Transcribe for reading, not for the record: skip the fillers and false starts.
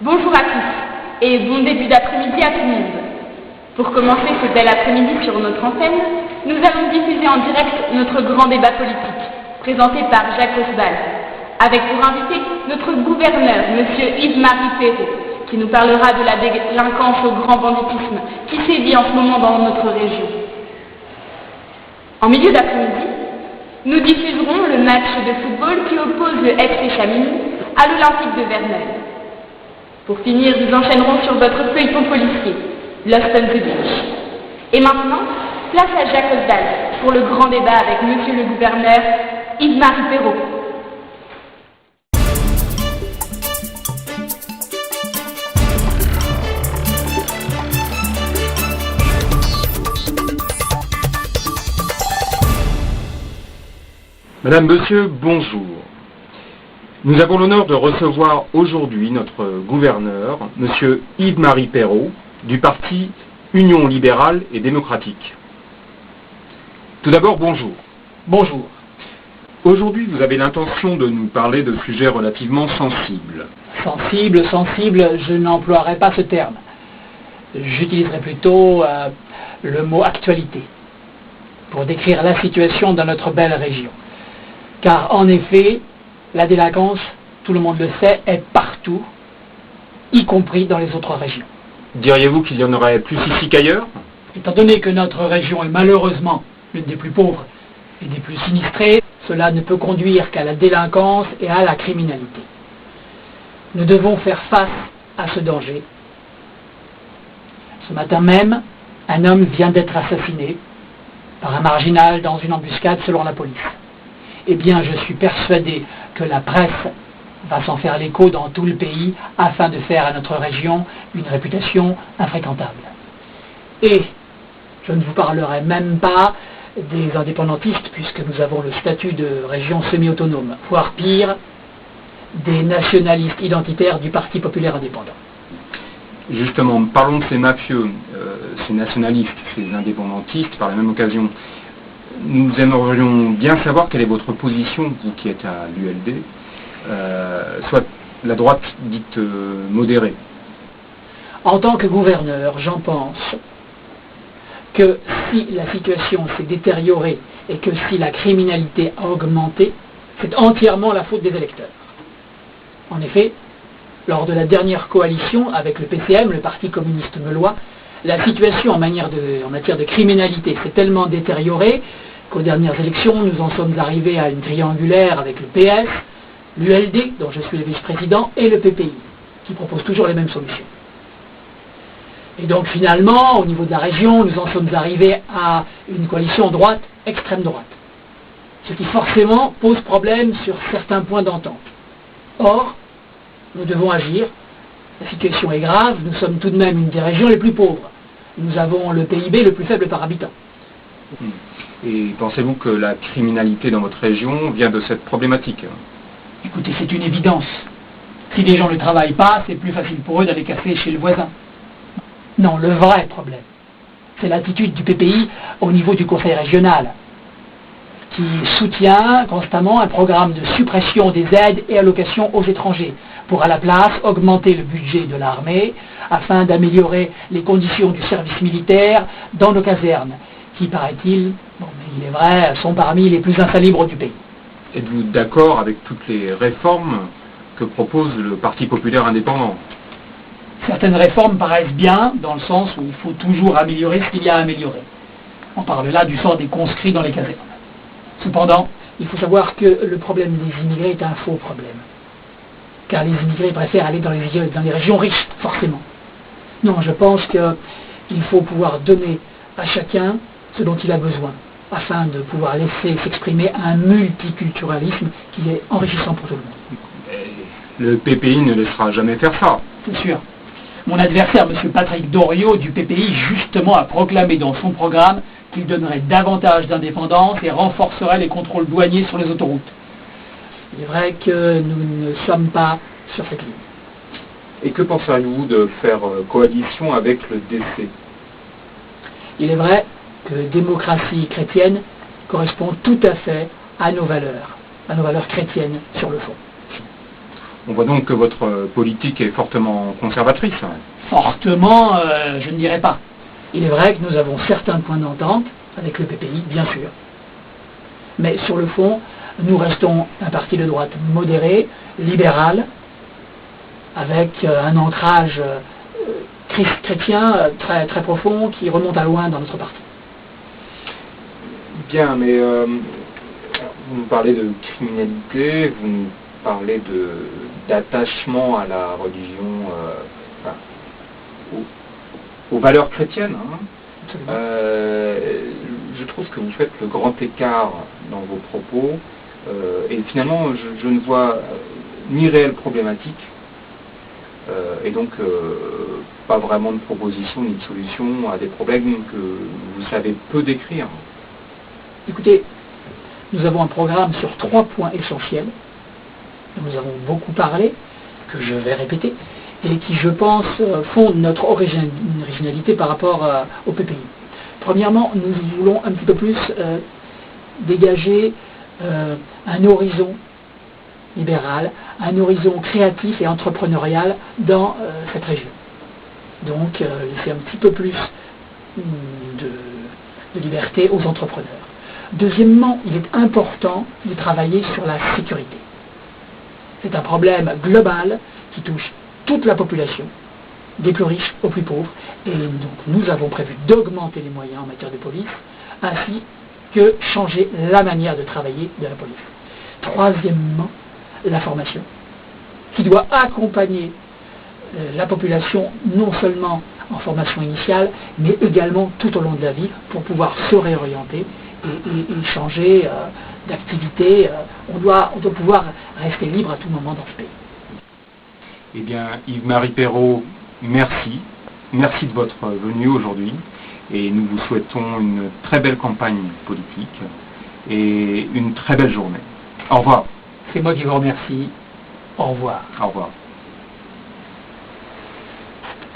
Bonjour à tous et bon début d'après-midi à tout le monde. Pour commencer ce bel après-midi sur notre antenne, nous allons diffuser en direct notre grand débat politique, présenté par Jacques Osbal, avec pour invité notre gouverneur, M. Yves-Marie Perrault, qui nous parlera de la délinquance au grand banditisme qui sévit en ce moment dans notre région. En milieu d'après-midi, nous diffuserons le match de football qui oppose le FC Chamonix à l'Olympique de Verneuil. Pour finir, nous enchaînerons sur votre feuilleton policier, Lost on the Beach. Et maintenant, place à Jacques Osbal pour le grand débat avec Monsieur le gouverneur Yves-Marie Perrault. Madame, Monsieur, bonjour. Nous avons l'honneur de recevoir aujourd'hui notre gouverneur, Monsieur Yves-Marie Perrault, du parti Union libérale et démocratique. Tout d'abord, bonjour. Bonjour. Aujourd'hui, vous avez l'intention de nous parler de sujets relativement sensibles. Sensible, je n'emploierai pas ce terme. J'utiliserai plutôt le mot actualité pour décrire la situation dans notre belle région. Car en effet, la délinquance, tout le monde le sait, est partout, y compris dans les autres régions. Diriez-vous qu'il y en aurait plus ici qu'ailleurs? Étant donné que notre région est malheureusement l'une des plus pauvres et des plus sinistrées, cela ne peut conduire qu'à la délinquance et à la criminalité. Nous devons faire face à ce danger. Ce matin même, un homme vient d'être assassiné par un marginal dans une embuscade selon la police. Eh bien, je suis persuadé que la presse va s'en faire l'écho dans tout le pays afin de faire à notre région une réputation infréquentable. Et je ne vous parlerai même pas des indépendantistes, puisque nous avons le statut de région semi-autonome, voire pire, des nationalistes identitaires du Parti populaire indépendant. Justement, parlons de ces mafieux, ces nationalistes, ces indépendantistes, par la même occasion. Nous aimerions bien savoir quelle est votre position, vous qui êtes à l'ULD, soit la droite dite modérée. En tant que gouverneur, j'en pense que si la situation s'est détériorée et que si la criminalité a augmenté, c'est entièrement la faute des électeurs. En effet, lors de la dernière coalition avec le PCM, le Parti communiste meulois, la situation en matière de criminalité s'est tellement détériorée qu'aux dernières élections, nous en sommes arrivés à une triangulaire avec le PS, l'ULD, dont je suis le vice-président, et le PPI, qui propose toujours les mêmes solutions. Et donc finalement, au niveau de la région, nous en sommes arrivés à une coalition droite-extrême droite, ce qui forcément pose problème sur certains points d'entente. Or, nous devons agir. La situation est grave, nous sommes tout de même une des régions les plus pauvres. Nous avons le PIB le plus faible par habitant. Et pensez-vous que la criminalité dans votre région vient de cette problématique? Écoutez, c'est une évidence. Si les gens ne travaillent pas, c'est plus facile pour eux d'aller casser chez le voisin. Non, le vrai problème, c'est l'attitude du PPI au niveau du conseil régional, qui soutient constamment un programme de suppression des aides et allocations aux étrangers, pour à la place augmenter le budget de l'armée, afin d'améliorer les conditions du service militaire dans nos casernes, qui, paraît-il, mais il est vrai, sont parmi les plus insalubres du pays. Êtes-vous d'accord avec toutes les réformes que propose le Parti populaire indépendant? Certaines réformes paraissent bien, dans le sens où il faut toujours améliorer ce qu'il y a à améliorer. On parle là du sort des conscrits dans les casernes. Cependant, il faut savoir que le problème des immigrés est un faux problème. Car les immigrés préfèrent aller dans les régions riches, forcément. Non, je pense qu'il faut pouvoir donner à chacun ce dont il a besoin, afin de pouvoir laisser s'exprimer un multiculturalisme qui est enrichissant pour tout le monde. Le PPI ne laissera jamais faire ça. C'est sûr. Mon adversaire, M. Patrick Doriot, du PPI, justement a proclamé dans son programme qu'il donnerait davantage d'indépendance et renforcerait les contrôles douaniers sur les autoroutes. Il est vrai que nous ne sommes pas sur cette ligne. Et que penseriez-vous de faire coalition avec le DC? Il est vrai que démocratie chrétienne correspond tout à fait à nos valeurs chrétiennes sur le fond. On voit donc que votre politique est fortement conservatrice. Fortement, je ne dirais pas. Il est vrai que nous avons certains points d'entente avec le PPI, bien sûr. Mais sur le fond, nous restons un parti de droite modéré, libéral, avec un ancrage chrétien très, très profond qui remonte à loin dans notre parti. Bien, mais vous nous parlez de criminalité, vous nous parlez d'attachement à la religion, aux valeurs chrétiennes. Je trouve que vous faites le grand écart dans vos propos, et finalement je ne vois ni réelle problématique, et donc pas vraiment de proposition ni de solution à des problèmes que vous savez peu décrire. Écoutez, nous avons un programme sur 3 points essentiels, dont nous avons beaucoup parlé, que je vais répéter, et qui, je pense, fondent notre originalité par rapport au PPI. Premièrement, nous voulons un petit peu plus dégager un horizon libéral, un horizon créatif et entrepreneurial dans cette région. Donc, laisser un petit peu plus de liberté aux entrepreneurs. Deuxièmement, il est important de travailler sur la sécurité. C'est un problème global qui touche toute la population, des plus riches aux plus pauvres, et donc nous avons prévu d'augmenter les moyens en matière de police, ainsi que changer la manière de travailler de la police. Troisièmement, la formation, qui doit accompagner la population non seulement en formation initiale, mais également tout au long de la vie, pour pouvoir se réorienter et changer d'activité. On doit pouvoir rester libre à tout moment dans ce pays. Eh bien, Yves-Marie Perrault, merci. Merci de votre venue aujourd'hui, et nous vous souhaitons une très belle campagne politique et une très belle journée. Au revoir. C'est moi qui vous remercie. Au revoir. Au revoir.